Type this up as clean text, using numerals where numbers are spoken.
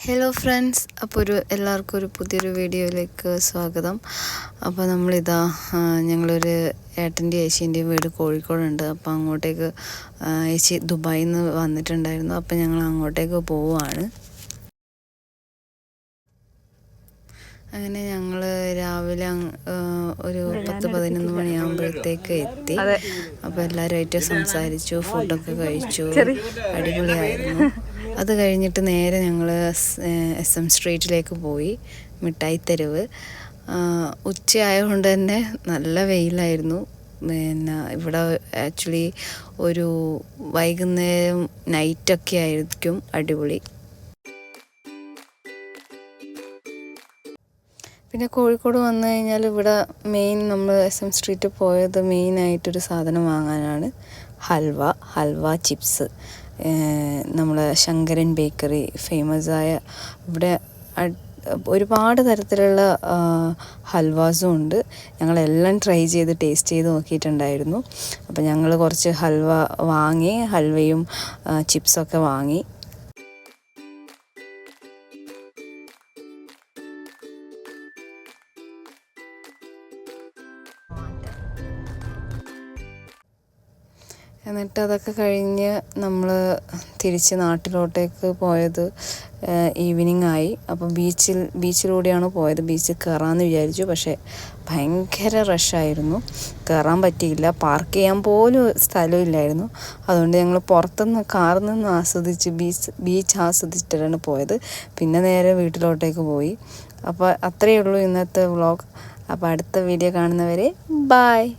Hello friends, അപ്പോൾ എല്ലാവർക്കും ഒരു പുതിയൊരു വീഡിയോയിലേക്ക് സ്വാഗതം. അപ്പോൾ നമ്മളിതാ ഞങ്ങളൊരു ഏട്ടൻ്റെ ഏച്ചീൻ്റെയും വീട് കോഴിക്കോടുണ്ട്. അപ്പോൾ അങ്ങോട്ടേക്ക് ഏച്ചി ദുബായിൽ നിന്ന് വന്നിട്ടുണ്ടായിരുന്നു. അപ്പോൾ ഞങ്ങൾ അങ്ങോട്ടേക്ക് പോവുകയാണ്. അങ്ങനെ ഞങ്ങൾ രാവിലെ ഒരു 10-11 മണിയാകുമ്പോഴത്തേക്ക് എത്തി. അപ്പോൾ എല്ലാവരുമായിട്ട് സംസാരിച്ചു, ഫുഡൊക്കെ കഴിച്ചു, അടിപൊളിയായിരുന്നു. അത് കഴിഞ്ഞിട്ട് നേരെ ഞങ്ങൾ SM സ്ട്രീറ്റിലേക്ക് പോയി, മിഠായി തെരുവ്. ഉച്ചയായതുകൊണ്ട് തന്നെ നല്ല വെയിലായിരുന്നു. പിന്നെ ഇവിടെ ആക്ച്വലി ഒരു വൈകുന്നേരം നൈറ്റൊക്കെ ആയിരിക്കും അടിപൊളി. പിന്നെ കോഴിക്കോട് വന്നു കഴിഞ്ഞാൽ ഇവിടെ നമ്മൾ SM സ്ട്രീറ്റിൽ പോയത് മെയിനായിട്ടൊരു സാധനം വാങ്ങാനാണ്. ഹൽവ ചിപ്സ്. നമ്മളെ ശങ്കരൻ ബേക്കറി ഫേമസായ ഇവിടെ ഒരുപാട് തരത്തിലുള്ള ഹൽവാസും ഉണ്ട്. ഞങ്ങളെല്ലാം ട്രൈ ചെയ്ത് ടേസ്റ്റ് ചെയ്ത് നോക്കിയിട്ടുണ്ടായിരുന്നു. അപ്പോൾ ഞങ്ങൾ കുറച്ച് ഹൽവയും ചിപ്സൊക്കെ വാങ്ങി. എന്നിട്ട് അതൊക്കെ കഴിഞ്ഞ് നമ്മൾ തിരിച്ച് നാട്ടിലോട്ടേക്ക് പോയത് ഈവനിങ് ആയി. അപ്പോൾ ബീച്ചിലൂടെയാണ് പോയത്. ബീച്ചിൽ കയറാമെന്ന് വിചാരിച്ചു, പക്ഷേ ഭയങ്കര റഷായിരുന്നു, കയറാൻ പറ്റിയില്ല. പാർക്ക് ചെയ്യാൻ പോലും സ്ഥലമില്ലായിരുന്നു. അതുകൊണ്ട് ഞങ്ങൾ പുറത്തുനിന്ന് കാറിൽ നിന്ന് ബീച്ച് ആസ്വദിച്ചിട്ടാണ് പോയത്. പിന്നെ നേരെ വീട്ടിലോട്ടേക്ക് പോയി. അപ്പോൾ അത്രയേ ഉള്ളൂ ഇന്നത്തെ വ്ളോഗ്. അപ്പോൾ അടുത്ത വീഡിയോ കാണുന്നവരെ ബായ്.